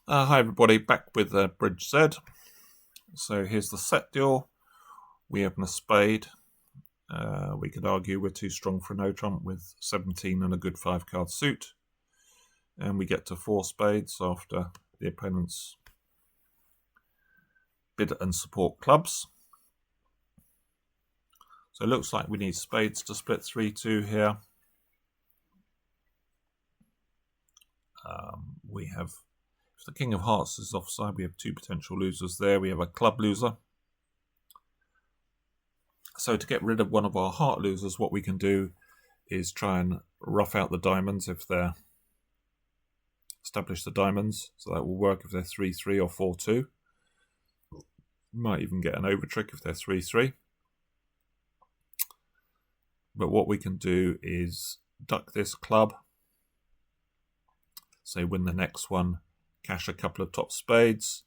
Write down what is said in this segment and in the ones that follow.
Hi everybody, back with Bridge Z. So here's the set deal. We open a spade. We could argue we're too strong for a no trump with 17 and a good 5-card suit. And we get to 4 spades after the opponent's bid and support clubs. So it looks like we need spades to split 3-2 here. We have, if the King of Hearts is offside, we have 2 potential losers there. We have a club loser. So to get rid of one of our heart losers, what we can do is try and rough out the diamonds if they're establish the diamonds. So that will work if they're 3-3 or 4-2. Might even get an over trick if they're 3-3. But what we can do is duck this club. Say win the next one, cash a couple of top spades.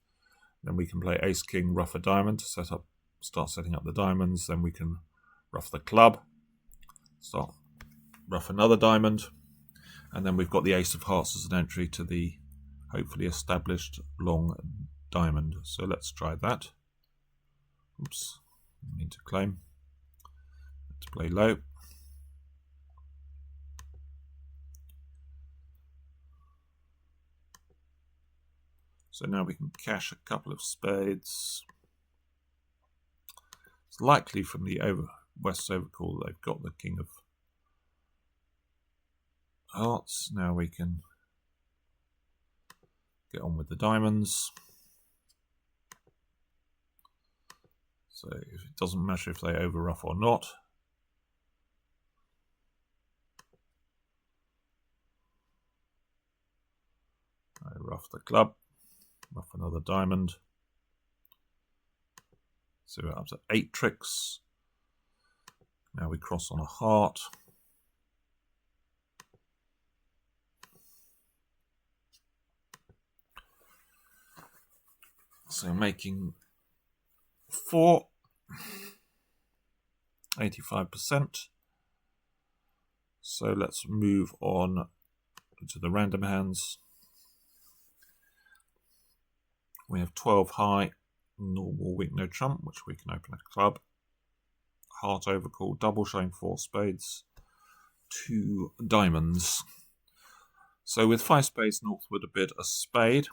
Then we can play ace king, rough a diamond to start setting up the diamonds. Then we can rough the club, start rough another diamond, and then we've got the ace of hearts as an entry to the hopefully established long diamond. So let's try that. Oops, I need to claim. Let's play low. So now we can cash a couple of spades. It's likely from the West overcall they've got the King of Hearts. Now we can get on with the diamonds. So if it doesn't matter if they over rough or not. I rough the club, rough another diamond. So we're up to 8 tricks. Now we cross on a heart. So making 4, 85%. So let's move on to the random hands. We have 12 high, normal weak no trump, which we can open a club. Heart overcall, double showing 4 spades, 2 diamonds. So with 5 spades, North would have bid a spade.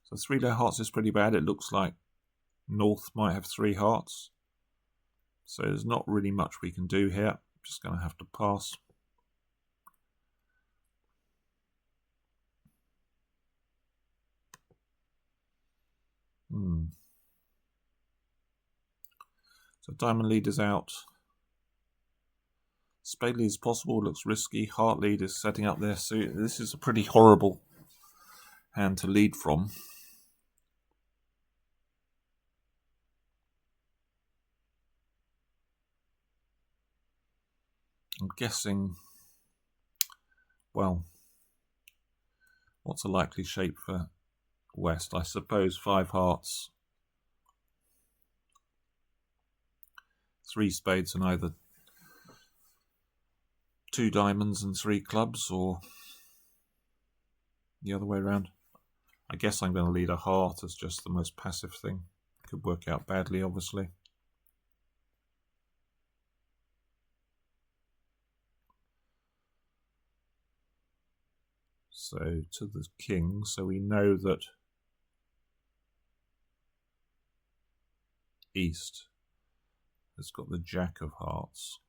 So 3 low hearts is pretty bad. It looks like North might have 3 hearts. So there's not really much we can do here. Just going to have to pass. So diamond lead is out. Spade lead is possible, looks risky. Heart lead is setting up there. So this is a pretty horrible hand to lead from. I'm guessing, well, what's a likely shape for West? I suppose 5 hearts, 3 spades and either 2 diamonds and 3 clubs, or the other way around. I guess I'm going to lead a heart as just the most passive thing. Could work out badly, obviously. So to the king, so we know that East has got the jack of hearts.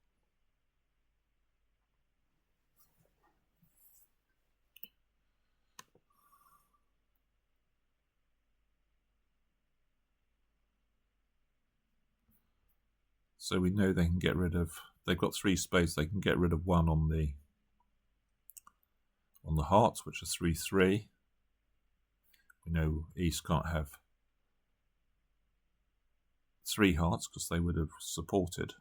So we know they can get rid of, they've got 3 spades, they can get rid of 1 on the hearts, which are 3-3. We know East can't have 3 hearts because they would have supported.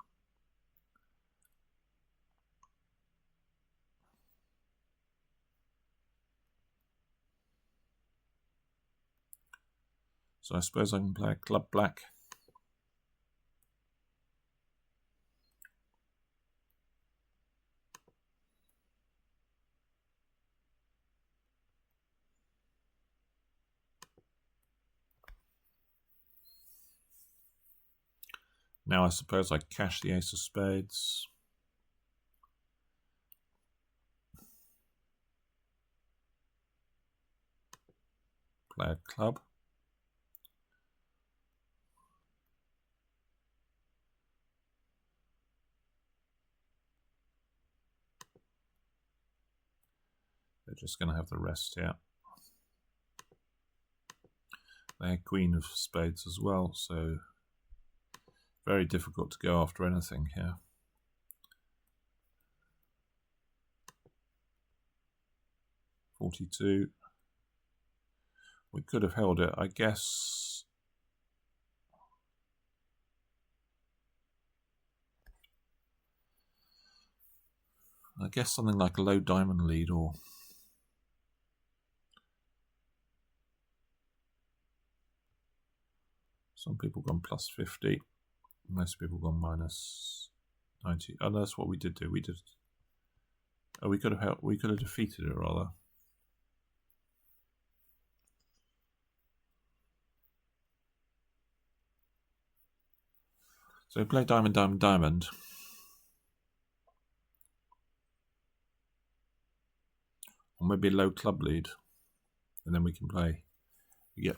So I suppose I can play a club black. Now I suppose I cash the ace of spades. Play a club. They're just going to have the rest here. They had queen of spades as well, so very difficult to go after anything here. $42. We could have held it, I guess. Something like a low diamond lead, or some people gone plus 50. Most people gone minus 90. Oh, that's what we did do. We did. Oh, we could have helped. We could have defeated it rather. So play diamond, diamond, diamond. Or maybe a low club lead, and then we can play. We get.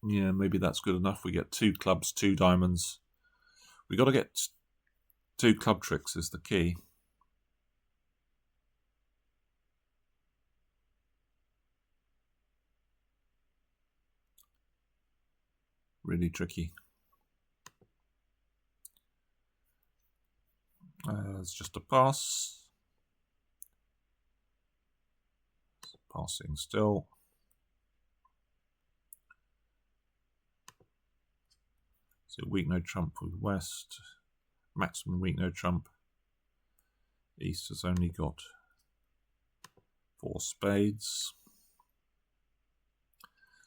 Yeah, maybe that's good enough. We get 2 clubs, 2 diamonds. We got to get 2 club tricks is the key. Really tricky. It's just a pass. Passing still. So weak no trump with West. Maximum weak no trump. East has only got 4 spades.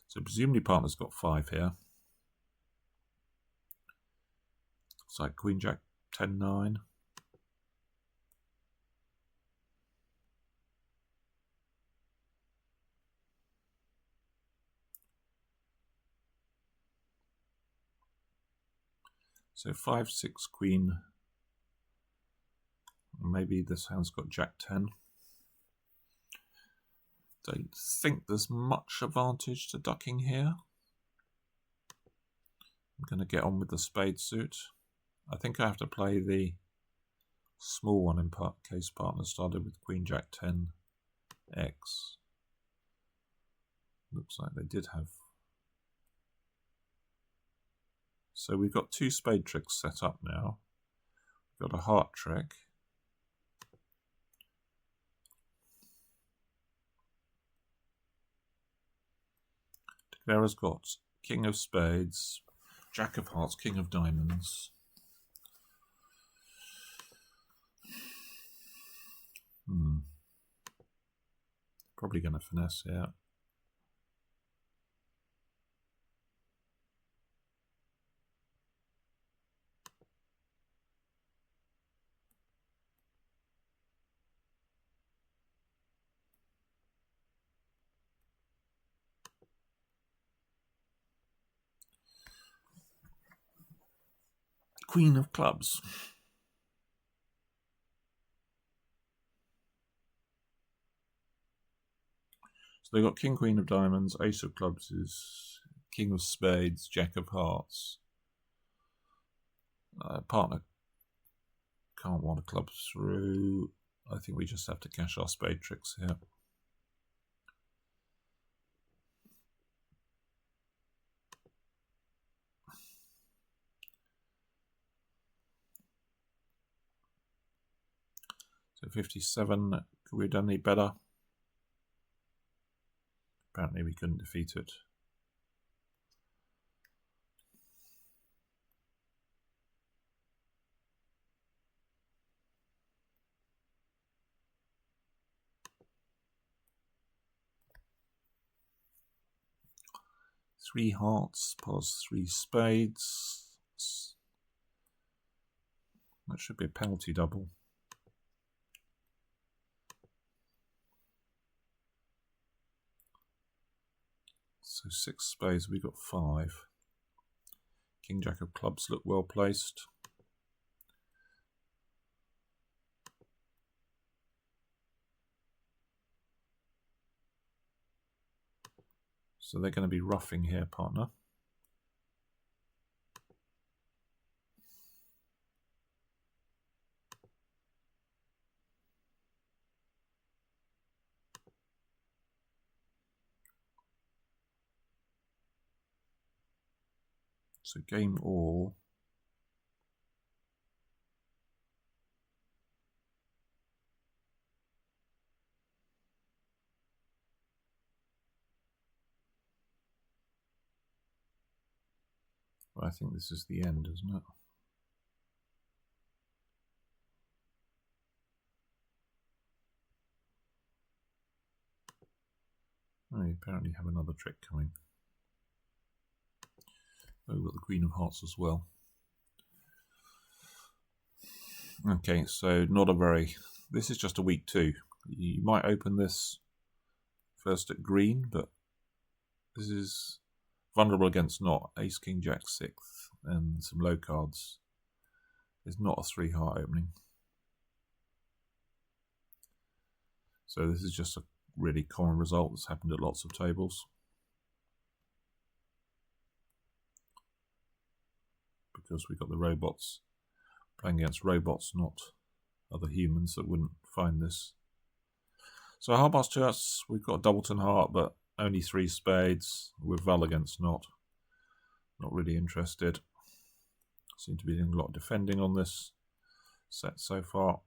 So presumably partner's got 5 here. Looks like Queen Jack 10-9. So 5-6 Queen. Maybe this hand's got Jack 10. Don't think there's much advantage to ducking here. I'm going to get on with the spade suit. I think I have to play the small one in case partner started with Queen Jack 10 X. Looks like they did have. So we've got 2 spade tricks set up now. We've got a heart trick. Declara's got King of Spades, Jack of Hearts, King of Diamonds. Probably going to finesse here. Queen of Clubs. So they've got King, Queen of Diamonds, Ace of Clubs is King of Spades, Jack of Hearts. Partner can't want a club through. I think we just have to cash our spade tricks here. So 57, could we have done any better? Apparently we couldn't defeat it. Three hearts, pause 3 spades. That should be a penalty double. So 6 spades, we got 5. King Jack of clubs look well placed. So they're going to be roughing here, partner. So game all. Well, I think this is the end, isn't it? Oh, you apparently have another trick coming. Oh, we've got the Queen of Hearts as well. Okay, so not a very... This is just a weak 2. You might open this first at green, but this is vulnerable against not. Ace, King, Jack, 6th, and some low cards. It's not a 3-heart opening. So this is just a really common result that's happened at lots of tables. Because we've got the robots playing against robots, not other humans that wouldn't find this. So heart past 2 us, we've got Doubleton heart, but only 3 spades. With Val against not really interested. Seem to be doing a lot of defending on this set so far.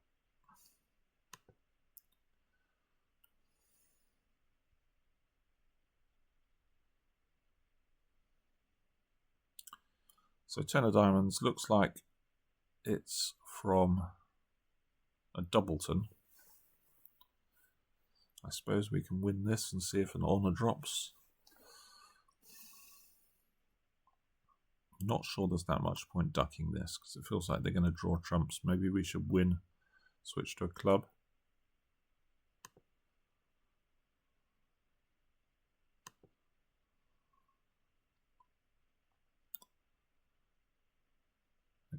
So 10 of diamonds looks like it's from a Doubleton. I suppose we can win this and see if an honour drops. Not sure there's that much point ducking this because it feels like they're going to draw trumps. Maybe we should win, switch to a club.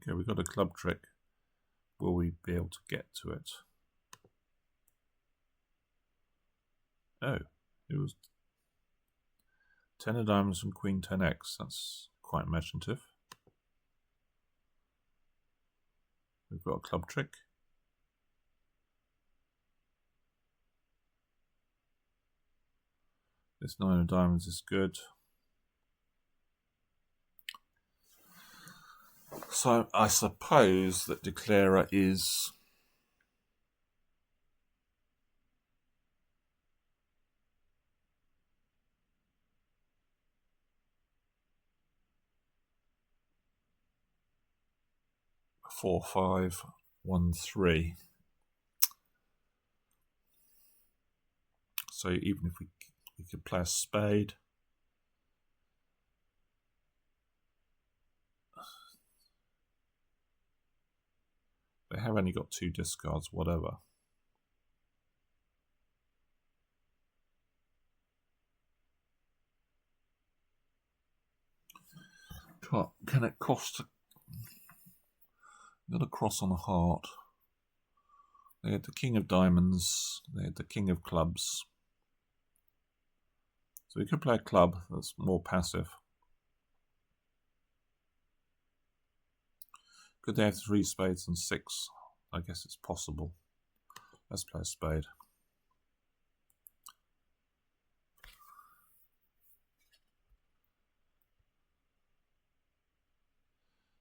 Okay, we've got a club trick. Will we be able to get to it? Oh, it was 10 of diamonds and Queen 10x. That's quite imaginative. We've got a club trick. This 9 of diamonds is good. So I suppose that Declarer is a 4, 5, 1, 3. So even if we could play a spade. They have only got 2 discards, whatever. Can it cost? Got a cross on a heart. They had the King of Diamonds. They had the King of Clubs. So we could play a club that's more passive. Could they have 3 spades and 6? I guess it's possible. Let's play a spade.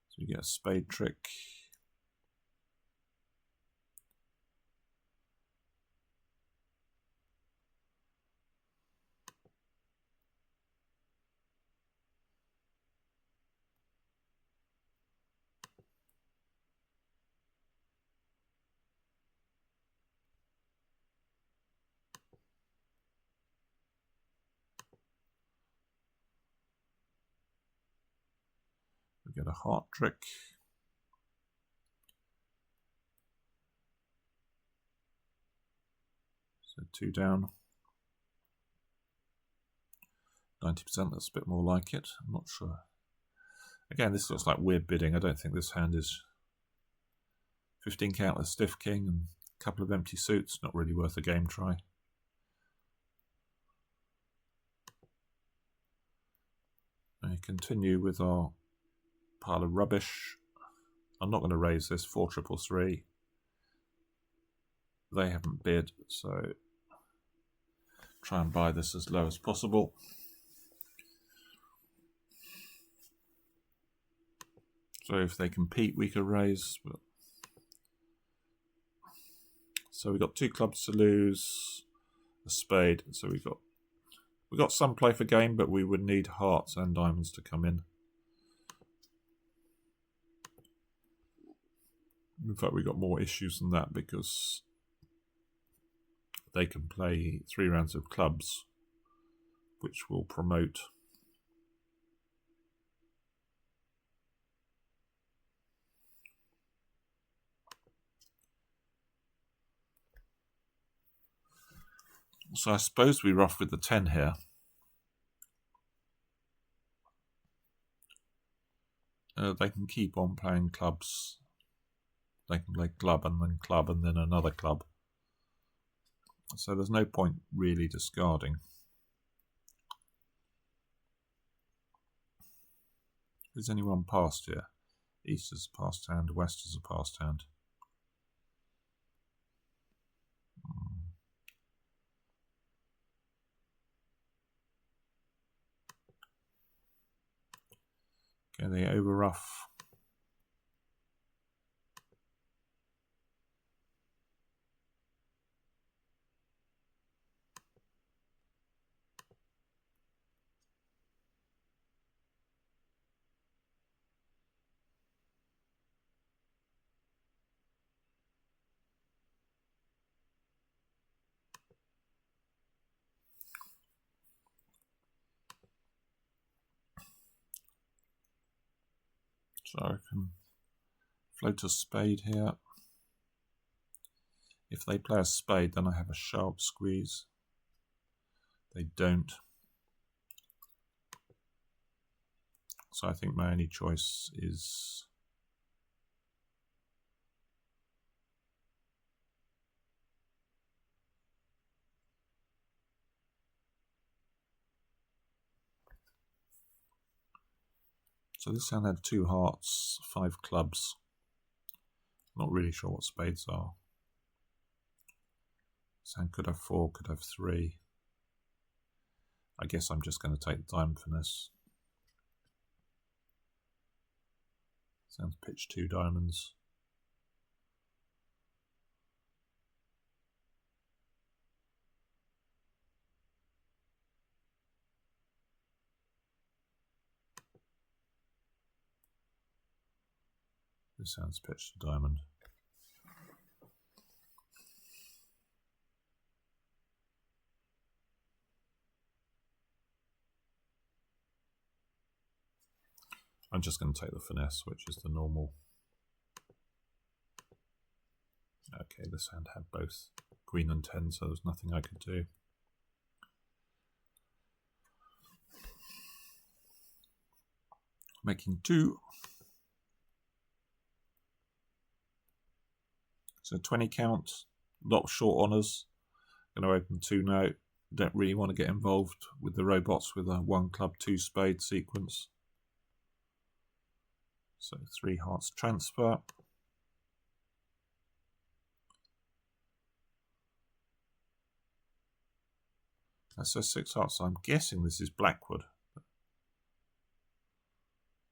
So we get a spade trick. We get a heart trick. So 2 down. 90%, that's a bit more like it. I'm not sure. Again, this looks like weird bidding. I don't think this hand is 15 count with stiff king and a couple of empty suits. Not really worth a game try. And continue with our pile of rubbish. I'm not going to raise this 4-3-3. They haven't bid, so try and buy this as low as possible. So if they compete, we could raise. So we've got 2 clubs to lose, a spade. So we got some play for game, but we would need hearts and diamonds to come in. In fact, we got more issues than that because they can play 3 rounds of clubs, which will promote. So I suppose we rough with the 10 here. They can keep on playing clubs. They can play club and then another club. So there's no point really discarding. Is anyone passed here? East is a passed hand, West is a passed hand. Okay, they over rough. So I can float a spade here. If they play a spade, then I have a sharp squeeze. They don't. So I think my only choice is so this hand had 2 hearts, 5 clubs. Not really sure what spades are. This hand could have 4, could have 3. I guess I'm just going to take the diamond finesse. Sounds pitch 2 diamonds. This sounds pitch to diamond. I'm just going to take the finesse, which is the normal. Okay, this hand had both queen and 10, so there's nothing I could do. Making 2. So 20 count, lot of short honours. Going to open 2 now. Don't really want to get involved with the robots with a 1 club 2 spade sequence. So 3 hearts transfer. That's a 6 hearts. So I'm guessing this is Blackwood.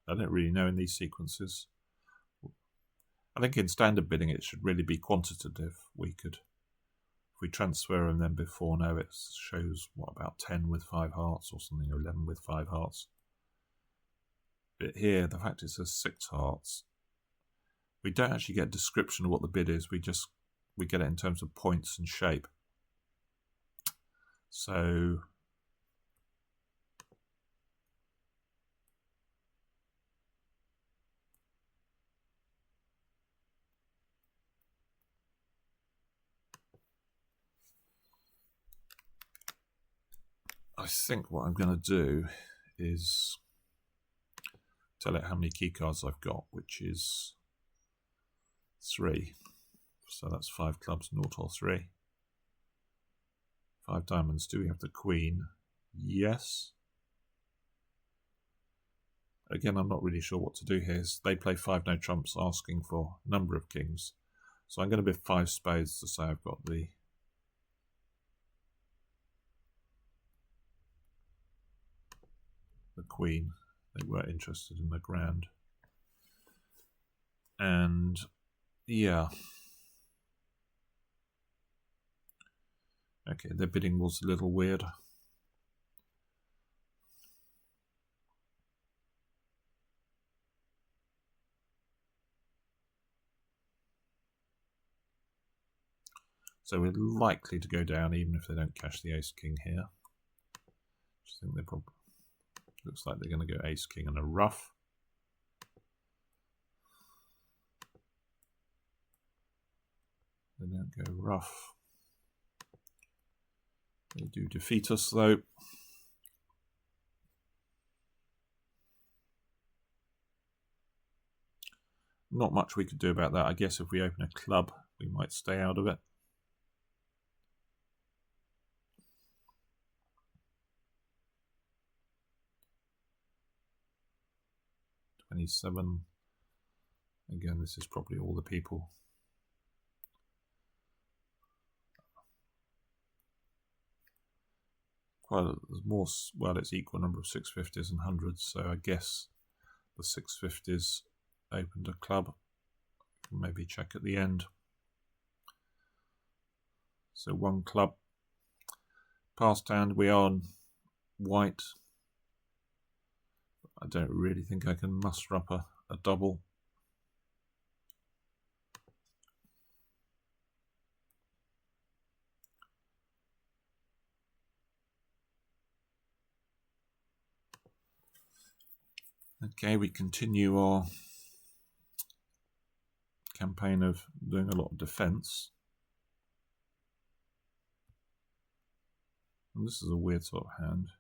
I don't really know in these sequences. I think in standard bidding it should really be quantitative. If we transfer and then before now it shows what, about 10 with 5 hearts or something, or 11 with 5 hearts. But here the fact it says 6 hearts, we don't actually get a description of what the bid is. We get it in terms of points and shape. So I think what I'm going to do is tell it how many key cards I've got, which is 3. So that's 5 clubs, 0 or 3. 5 diamonds. Do we have the queen? Yes. Again, I'm not really sure what to do here. They play 5 no trumps, asking for number of kings. So I'm going to bid 5 spades to say I've got the queen. They were interested in the grand. And yeah. Okay, their bidding was a little weird. So we're likely to go down even if they don't cash the ace-king here. I think they probably looks like they're going to go ace-king and a ruff. They don't go ruff. They do defeat us though. Not much we could do about that. I guess if we open a club, we might stay out of it. $27. Again, this is probably all the people. Well, there's more. Well, it's equal number of 650s and 100s, so I guess the 650s opened a club. Maybe check at the end. So 1 club. Passed hand, we are on white. I don't really think I can muster up a double. Okay, we continue our campaign of doing a lot of defense. And this is a weird sort of hand.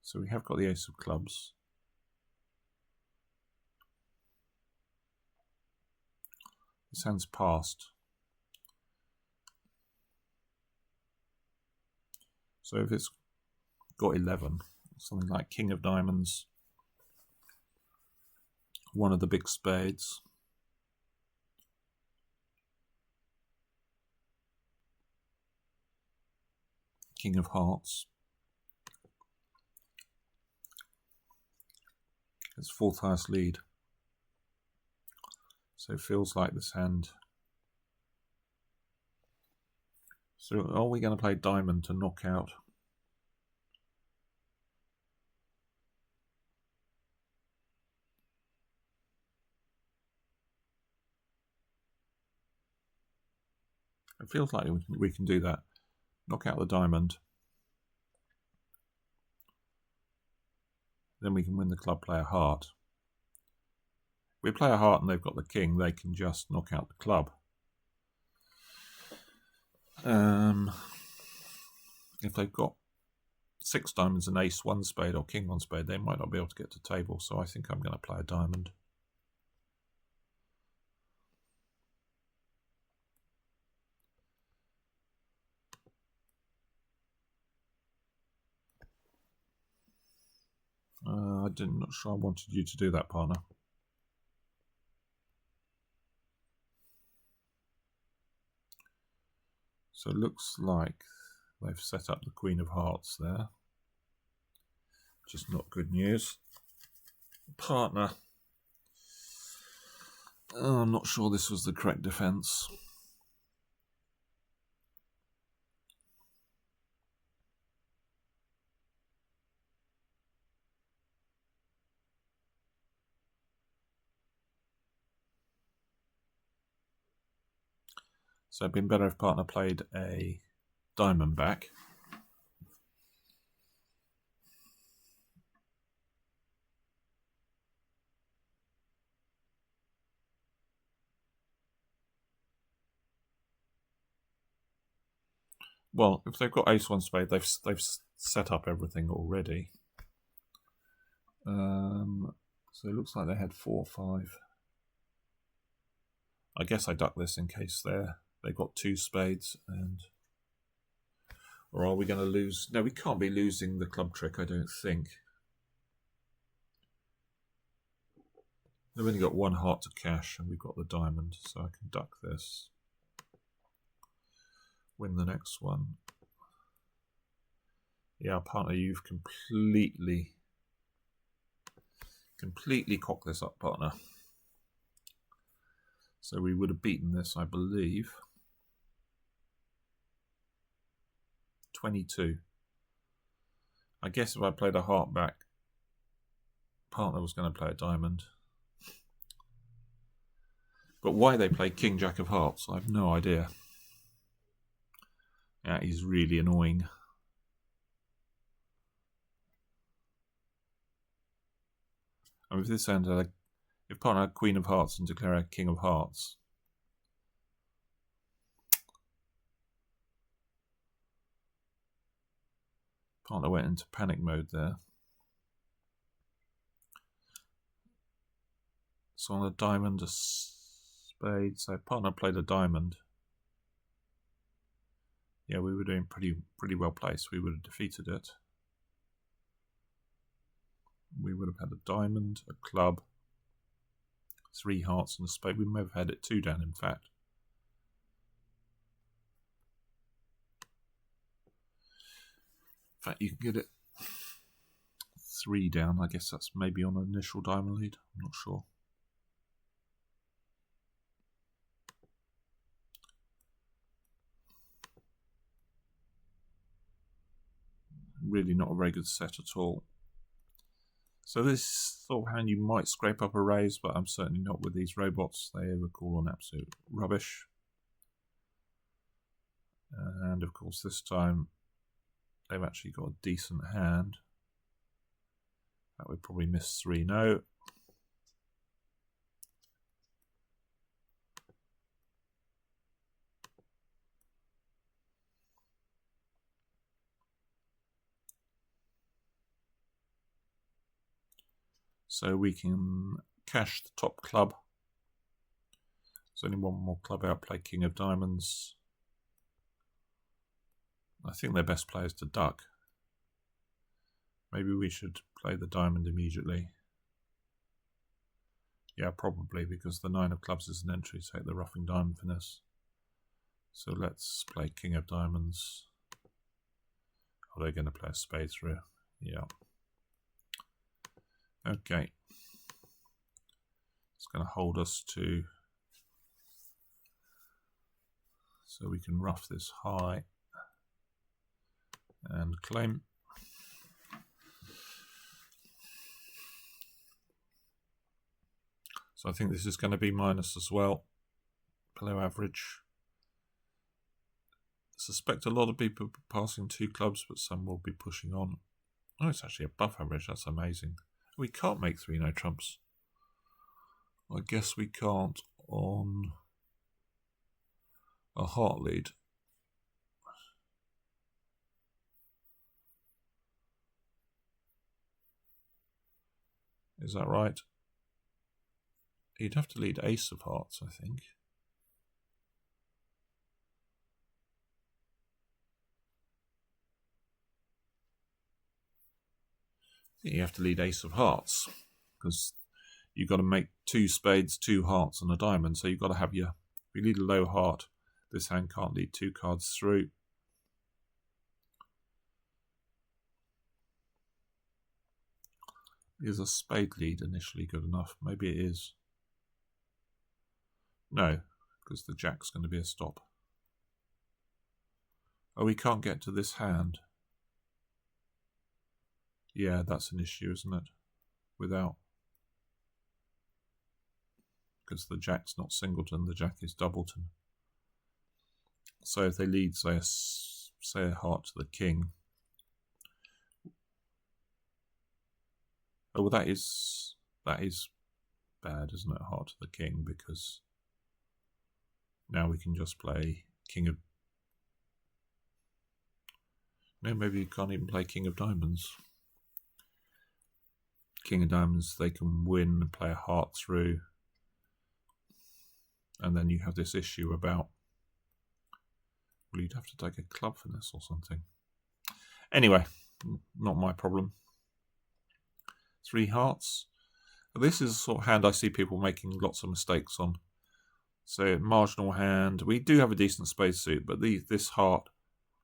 So we have got the ace of clubs. This hand's passed. So if it's got 11, something like king of diamonds, 1 of the big spades, king of hearts, it's 4th highest lead. So it feels like this hand. So are we going to play diamond to knock out? It feels like we can do that. Knock out the diamond. Then we can win the club, play a heart. If we play a heart and they've got the king, they can just knock out the club. If they've got 6 diamonds, an ace, 1 spade, or king, 1 spade, they might not be able to get to table. So I think I'm going to play a diamond. I'm not sure I wanted you to do that, partner. So it looks like they've set up the Queen of Hearts there. Which is not good news. Partner. I'm not sure this was the correct defense. So it'd been better if partner played a diamond back. Well, if they've got ace 1 spade, they've set up everything already. So it looks like they had 4 or 5. I guess I duck this in case they've got 2 spades, or are we going to lose? No, we can't be losing the club trick, I don't think. They've only got 1 heart to cash, and we've got the diamond, so I can duck this. Win the next one. Yeah, partner, you've completely cocked this up, partner. So we would have beaten this, I believe. 22. I guess if I played a heart back, partner was going to play a diamond. But why they play King Jack of Hearts, I have no idea. That is really annoying. And if this ended, if partner had Queen of Hearts and declare a King of Hearts, partner went into panic mode there. So on a diamond, a spade. So partner played a diamond. Yeah, we were doing pretty well placed. We would have defeated it. We would have had a diamond, a club, 3 hearts and a spade. We may have had it 2 down, in fact. In fact, you can get it 3 down. I guess that's maybe on an initial diamond lead. I'm not sure. Really not a very good set at all. So this sort of hand you might scrape up a raise, but I'm certainly not with these robots. They ever call on absolute rubbish. And of course this time they've actually got a decent hand. That would probably miss 3. No. So we can cash the top club. There's only 1 more club out, play King of Diamonds. I think their best play is to duck. Maybe we should play the diamond immediately. Yeah, probably, because the 9 of clubs is an entry, take the roughing diamond for this. So let's play King of Diamonds. Oh, they're going to play a spade through. Yeah. Okay. It's going to hold us to... So we can rough this high and claim. So I think this is going to be minus as well, below average. I suspect a lot of people are passing 2 clubs, but some will be pushing on. Oh, it's actually above average. That's amazing. We can't make 3 no trumps. I guess we can't on a heart lead. Is that right? You'd have to lead ace of hearts, I think. You have to lead ace of hearts because you've got to make 2 spades, 2 hearts and a diamond. So you've got to have your, if you lead a low heart, this hand can't lead 2 cards through. Is a spade lead initially good enough? Maybe it is. No, because the jack's going to be a stop. Oh, we can't get to this hand. Yeah, that's an issue, isn't it? Without. Because the jack's not singleton, the jack is doubleton. So if they lead, say a heart to the king. Oh, well, that is bad, isn't it? Heart to the king, because now we can just play king of... No, maybe you can't even play king of diamonds. king of diamonds, they can win and play a heart through. And then you have this issue about, well, you'd have to take a club for this or something. Anyway, not my problem. 3 hearts. This is the sort of hand I see people making lots of mistakes on. So marginal hand. We do have a decent spade suit, but this heart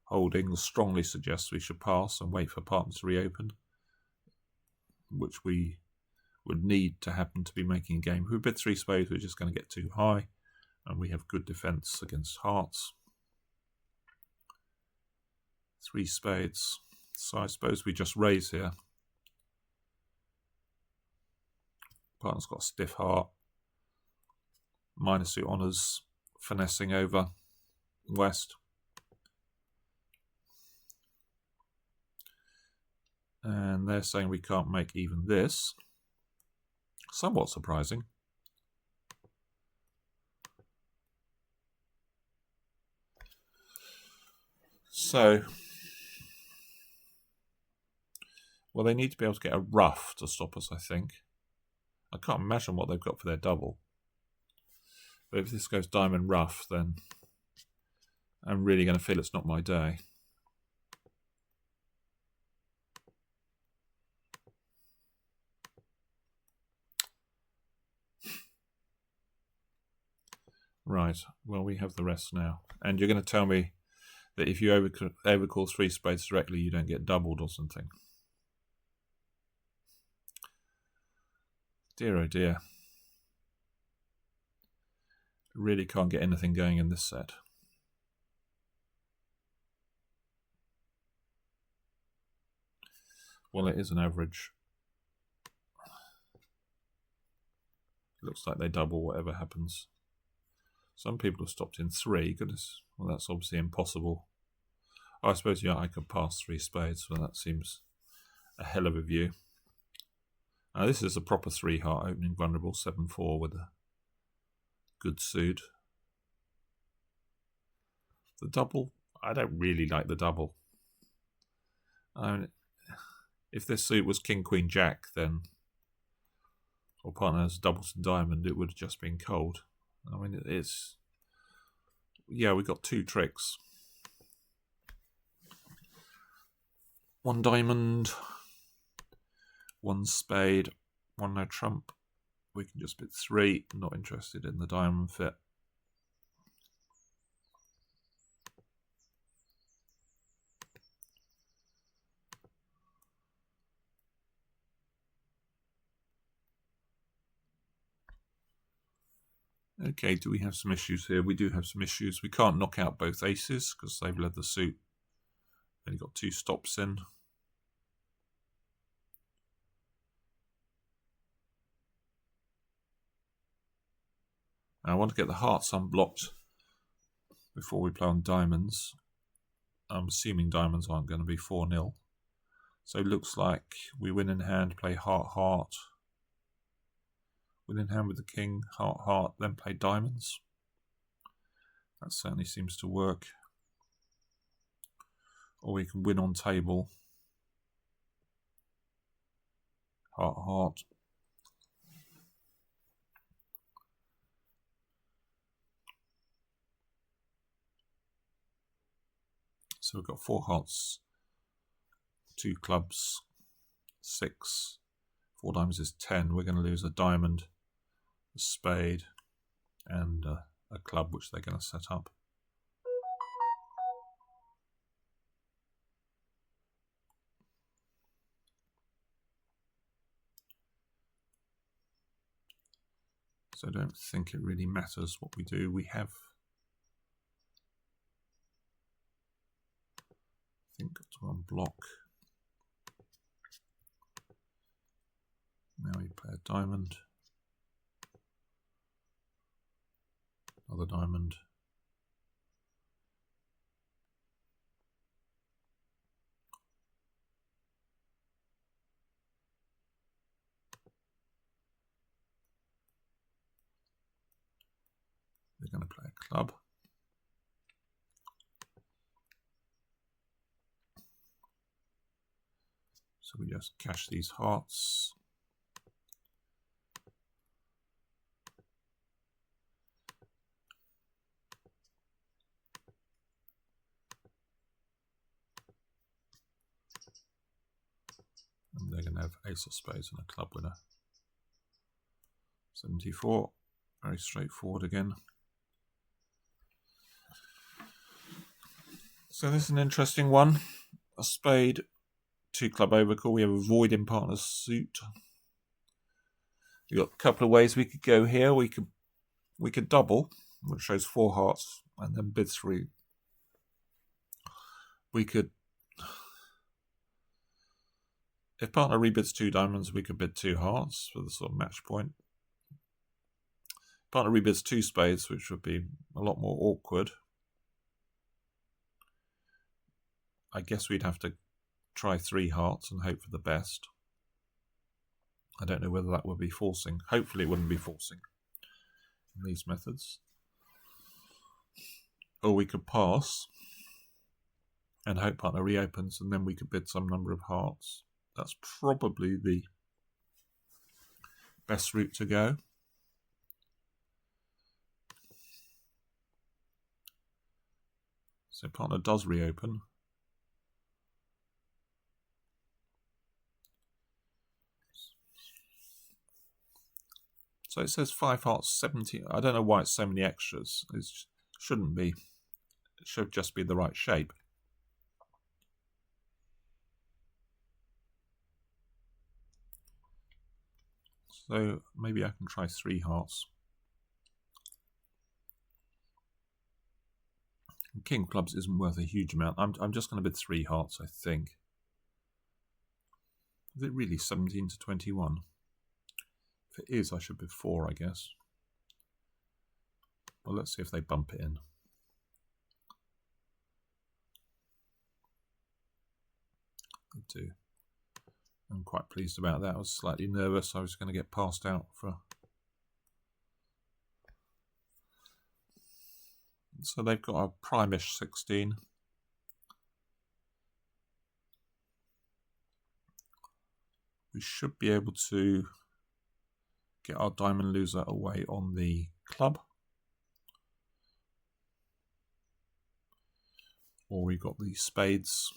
holding strongly suggests we should pass and wait for partner to reopen, which we would need to happen to be making a game. If we bid 3 spades, we're just going to get too high, and we have good defence against hearts. 3 spades. So I suppose we just raise here. Partner's got a stiff heart. Minor suit honours, finessing over West. And they're saying we can't make even this. Somewhat surprising. So, well, they need to be able to get a ruff to stop us, I think. I can't imagine what they've got for their double. But if this goes diamond ruff, then I'm really going to feel it's not my day. Right, well, we have the rest now. And you're going to tell me that if you overcall 3 spades directly, you don't get doubled or something. Dear oh dear. Really can't get anything going in this set. Well, it is an average. Looks like they double whatever happens. Some people have stopped in 3. Goodness, well, that's obviously impossible. I suppose, yeah, I could pass 3 spades, so that seems a hell of a view. Now, this is a proper 3 heart opening vulnerable, 7-4 with a good suit. The double, I don't really like the double. I mean, if this suit was King, Queen, Jack, then, or partner has doubles and diamond, it would have just been cold. I mean, it's, yeah, we got 2 tricks. 1 diamond, 1 spade, 1 no trump. We can just bid 3, not interested in the diamond fit. Okay, do we have some issues here? We do have some issues. We can't knock out both aces because they've led the suit. Only got 2 stops in. Now I want to get the hearts unblocked before we play on diamonds. I'm assuming diamonds aren't going to be 4-0. So it looks like we win in hand, play heart, heart. Win in hand with the king, heart, heart, then play diamonds. That certainly seems to work. Or we can win on table. Heart, heart. So we've got 4 hearts, 2 clubs, 6. 4 diamonds is 10. We're going to lose a diamond, a spade, and a club, which they're going to set up. So I don't think it really matters what we do. We have, I think, got to unblock. Now we play a diamond. Another diamond. They're going to play a club. So we just cash these hearts. ace of spades and a club winner. 74, very straightforward again. So this is an interesting one. A spade, 2 club overcall. We have a void in partner's suit. We've got a couple of ways we could go here. We could double, which shows 4 hearts, and then bid 3. We could, if partner rebids 2 diamonds, we could bid 2 hearts for the sort of match point. Partner rebids 2 spades, which would be a lot more awkward. I guess we'd have to try 3 hearts and hope for the best. I don't know whether that would be forcing. Hopefully it wouldn't be forcing in these methods. Or we could pass and hope partner reopens, and then we could bid some number of hearts. That's probably the best route to go. So partner does reopen. So it says 5 hearts, 70. I don't know why it's so many extras. It shouldn't be. It should just be the right shape. So maybe I can try 3 hearts. King of clubs isn't worth a huge amount. I'm just going to bid 3 hearts, I think. Is it really 17 to 21? If it is, I should bid 4, I guess. Well, let's see if they bump it in. They do. I'm quite pleased about that. I was slightly nervous I was going to get passed out for... So they've got a prime-ish 16. We should be able to get our diamond loser away on the club. Or we've got the spades.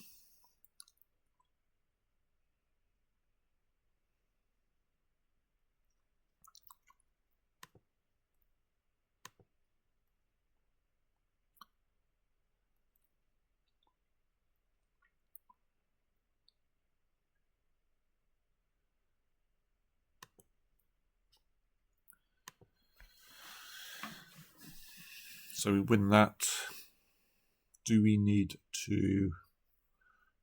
So we win that. Do we need to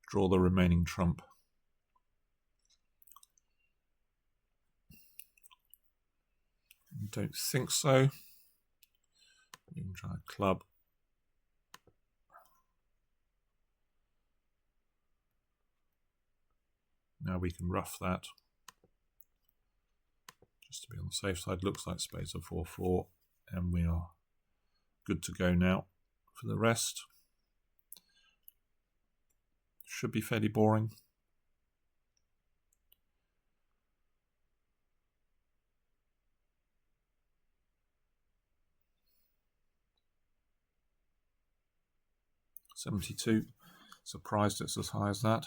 draw the remaining trump? I don't think so. We can try a club. Now we can rough that. Just to be on the safe side. Looks like spades are 4-4, and we are good to go now for the rest. Should be fairly boring. $72. Surprised it's as high as that.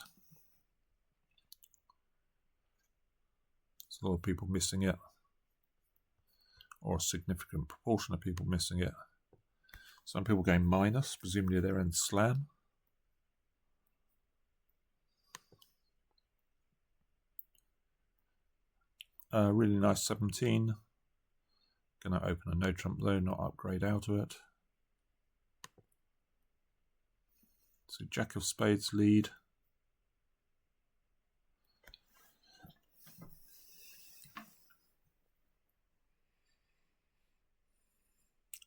There's a lot of people missing it, or a significant proportion of people missing it. Some people going minus, presumably they're in slam. Really nice 17. Going to open a no trump though, not upgrade out of it. So jack of spades lead.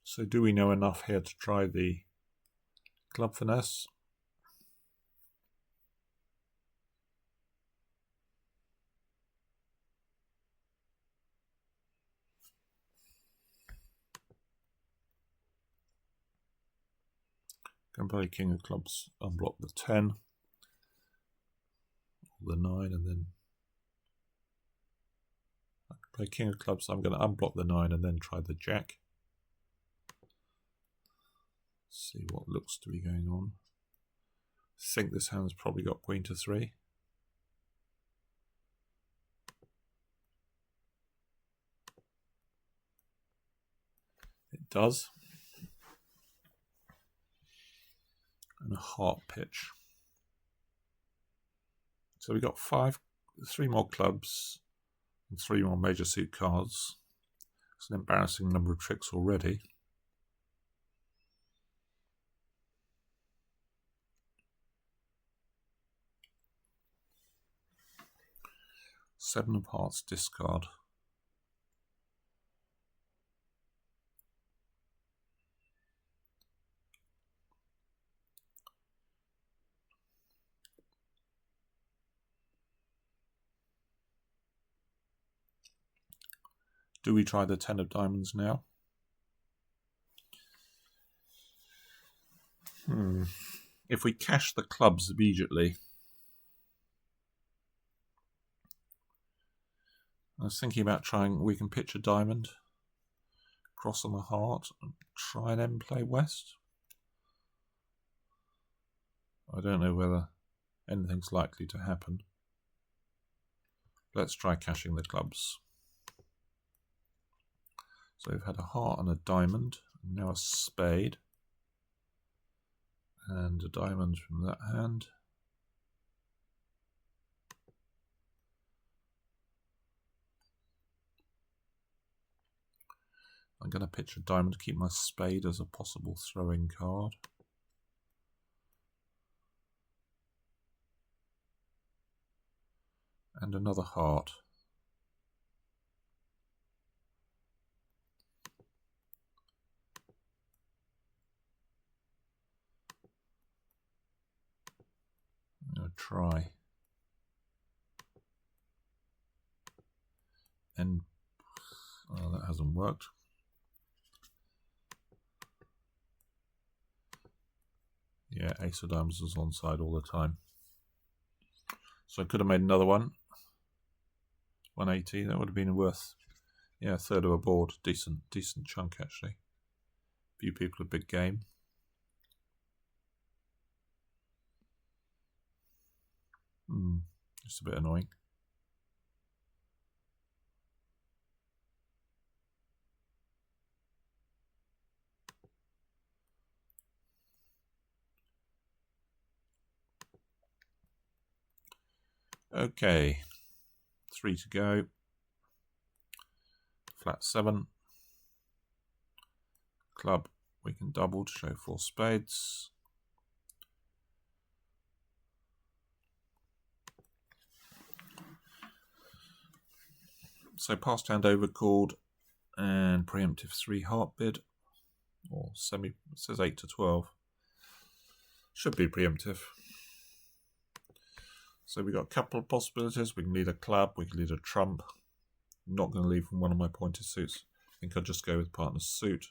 So do we know enough here to try the club finesse? Can play king of clubs, unblock the 10, or the 9, and then I can play king of clubs. I'm going to unblock the 9 and then try the jack. See what looks to be going on. I think this hand's probably got queen to 3. does. And a heart pitch. So we've got 3 more clubs and 3 more major suit cards. It's an embarrassing number of tricks already. Seven of hearts discard. Do we try the 10 of diamonds now? If we cash the clubs immediately. I was thinking about trying, we can pitch a diamond, cross on the heart, and try and then play west. I don't know whether anything's likely to happen. Let's try cashing the clubs. So we've had a heart and a diamond, and now a spade. And a diamond from that hand. I'm going to pitch a diamond to keep my spade as a possible throwing card. And another heart. I'm going to try. And that hasn't worked. Yeah, ace of diamonds was on side all the time. So I could have made another one. 180, that would have been worth, yeah, a third of a board. Decent chunk actually. Few people a big game. Just a bit annoying. Okay, 3 to go. Flat 7. Club, we can double to show 4 spades. So passed hand overcalled and preemptive 3 heart bid, or semi, it says 8 to 12. Should be preemptive. So we've got a couple of possibilities. We can lead a club, we can lead a trump. I'm not going to leave from one of my pointed suits. I think I'll just go with partner's suit.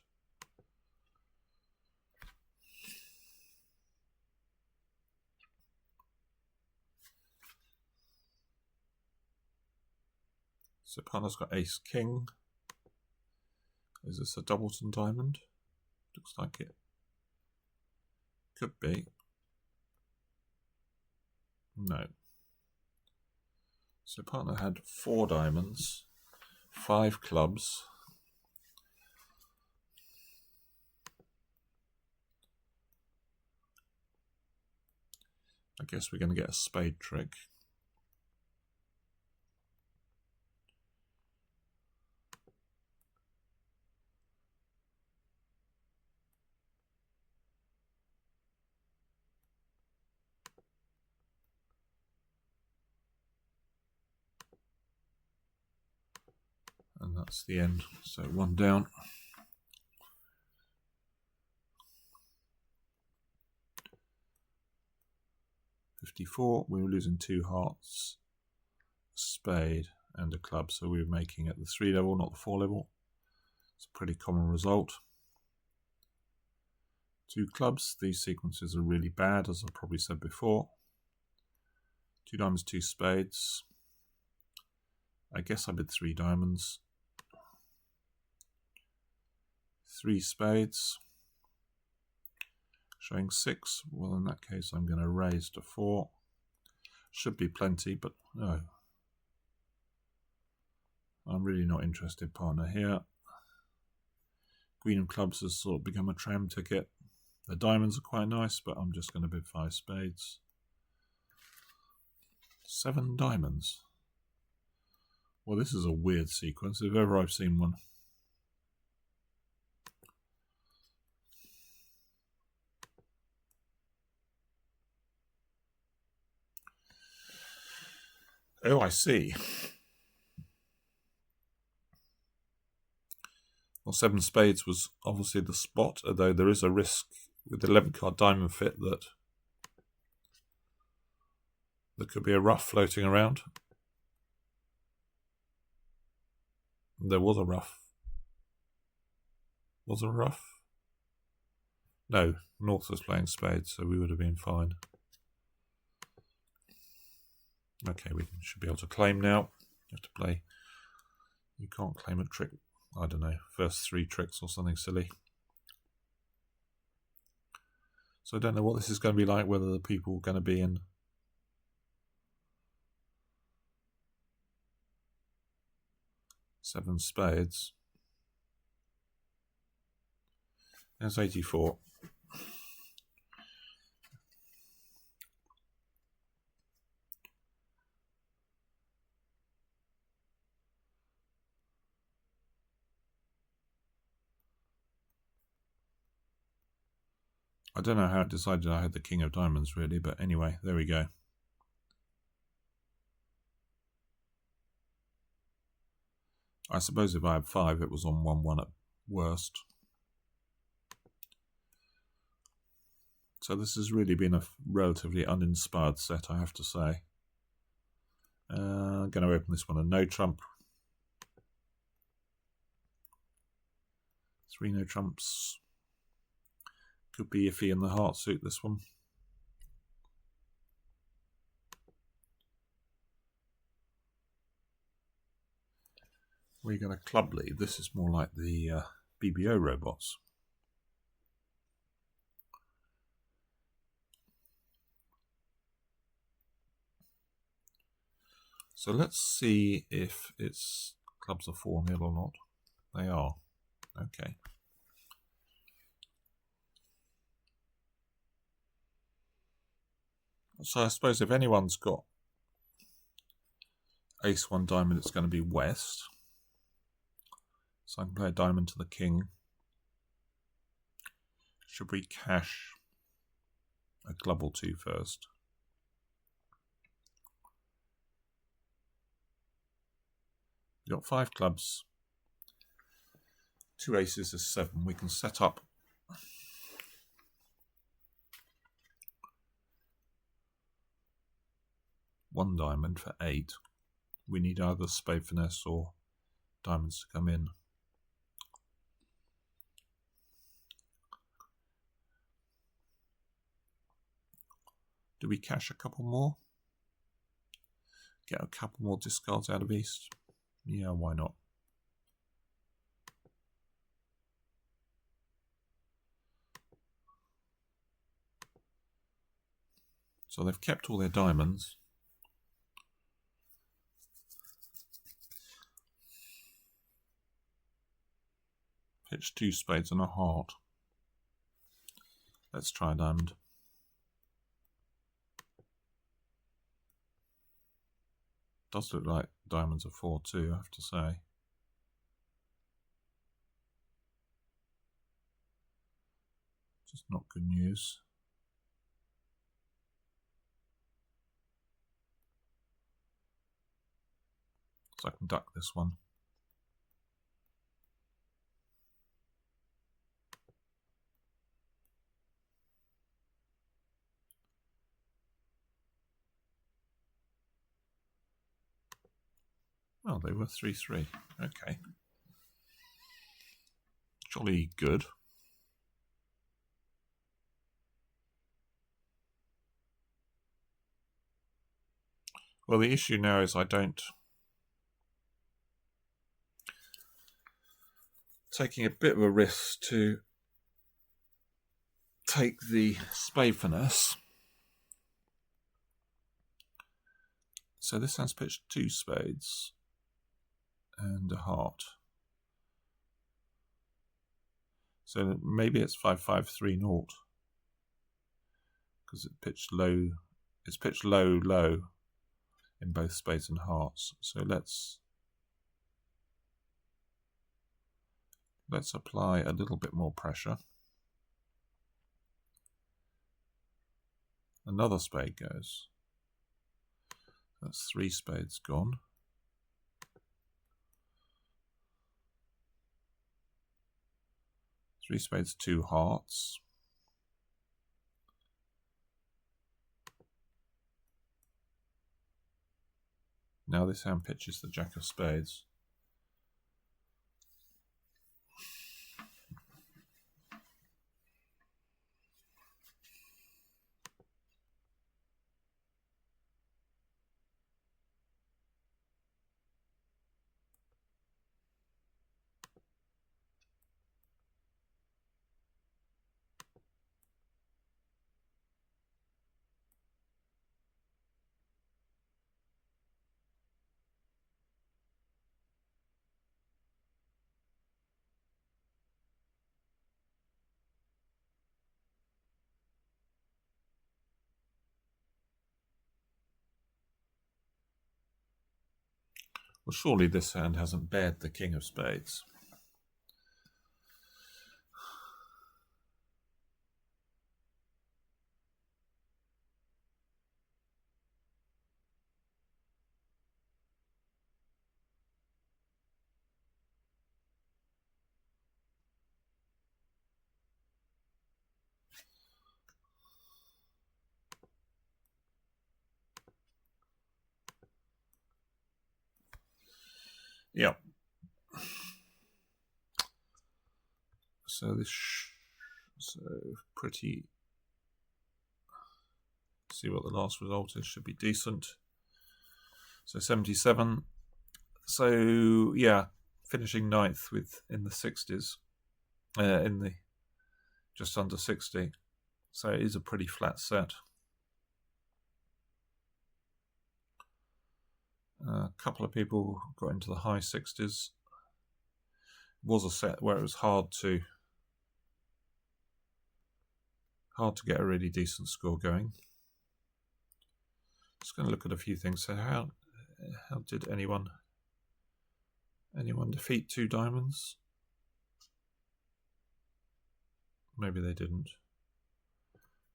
So partner's got ace king. Is this a doubleton diamond? Looks like it. Could be. No. So partner had 4 diamonds, 5 clubs. I guess we're going to get a spade trick. And that's the end. So 1 down. $54. We were losing 2 hearts, a spade, and a club. So we were making at the 3 level, not the 4 level. It's a pretty common result. 2 clubs. These sequences are really bad, as I probably said before. 2 diamonds, 2 spades. I guess I bid 3 diamonds. 3 spades. Showing 6. Well, in that case, I'm going to raise to 4. Should be plenty, but no. I'm really not interested, partner, here. Queen of clubs has sort of become a tram ticket. The diamonds are quite nice, but I'm just going to bid 5 spades. 7 diamonds. Well, this is a weird sequence, if ever I've seen one. Oh, I see. Well, 7 spades was obviously the spot, although there is a risk with the 11 card diamond fit that there could be a ruff floating around. There was a ruff. Was there a ruff? No, North was playing spades, so we would have been fine. Okay, we should be able to claim now. You have to play. You can't claim a trick. I don't know, first 3 tricks or something silly. So I don't know what this is going to be like, whether the people are going to be in. Seven spades. There's 84. I don't know how it decided I had the king of diamonds really, but anyway, there we go. I suppose if I had 5, it was on 1-1 at worst. So this has really been a relatively uninspired set, I have to say. I'm going to open this one a no trump. 3 no trumps. Could be iffy in the heart suit, this one. We got a club lead. This is more like the BBO robots. So let's see if its clubs are 4-0 or not. They are. Okay. So I suppose if anyone's got ace-1 diamond, it's going to be West. So I can play a diamond to the king. Should we cash a club or 2 first? You've got 5 clubs. 2 aces is 7. We can set up one diamond for 8. We need either spade finesse or diamonds to come in. Do we cash a couple more? Get a couple more discards out of East? Yeah, why not? So they've kept all their diamonds. Pitch 2 spades and a heart. Let's try a diamond. Does look like diamonds are 4 too, I have to say. Just not good news. So I can duck this one. Well, they were 3-3. Okay. Jolly good. Well, the issue now is I don't... Taking a bit of a risk to take the spade finesse. So this hand's pitched 2 spades and a heart. So maybe it's 5530 because it's pitched low. It's pitched low, low in both spades and hearts. So let's apply a little bit more pressure. Another spade goes. That's 3 spades gone. Three spades, 2 hearts. Now this hand pitches the jack of spades. Well, surely this hand hasn't bared the king of spades. Yep. So this, pretty. See what the last result is. Should be decent. So 77. So yeah, finishing 9th in the 60s, in the just under 60. So it is a pretty flat set. A couple of people got into the high 60s. It was a set where it was hard to get a really decent score going. Just going to look at a few things. So how did anyone defeat 2 diamonds? Maybe they didn't.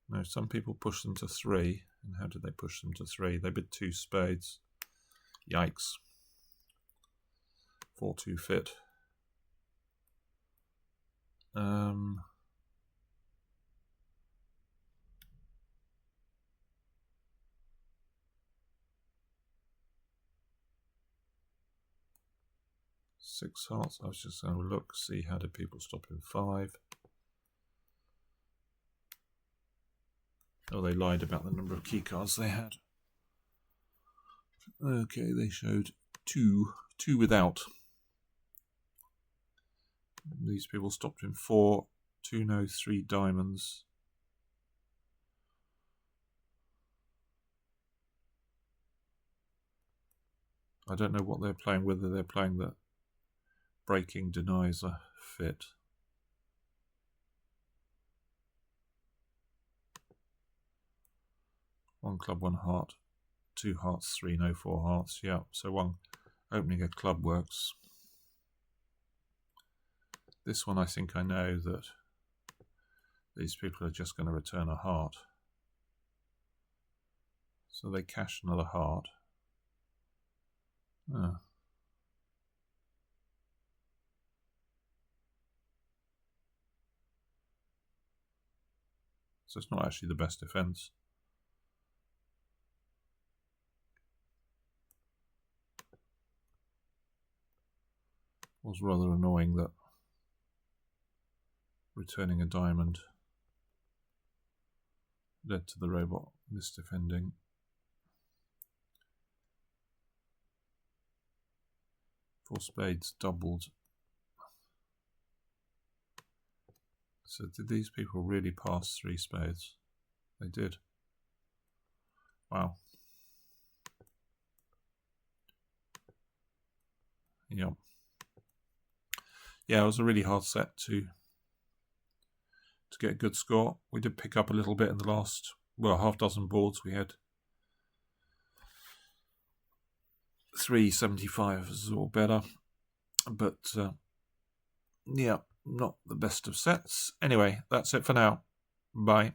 No, some people pushed them to 3. And how did they push them to 3? They bid 2 spades. Yikes. 4-2 fit. 6 hearts. I was just going to look, see how did people stop in 5. Oh, they lied about the number of key cards they had. Okay, they showed 2 without. These people stopped in 4, 2 no, 3 diamonds. I don't know what they're playing, whether they're playing the breaking denies a fit. One club, 1 heart, 2 hearts, 3 no, 4 hearts. Yeah, so one opening a club works. This one I think I know that these people are just going to return a heart. So they cash another heart. Ah. So it's not actually the best defense. It was rather annoying that returning a diamond led to the robot misdefending. Four spades doubled. So did these people really pass 3 spades? They did. Wow. Yep. Yeah, it was a really hard set to to get a good score. We did pick up a little bit in the last, well, half dozen boards. We had 375s or better, but yeah, not the best of sets. Anyway, that's it for now. Bye.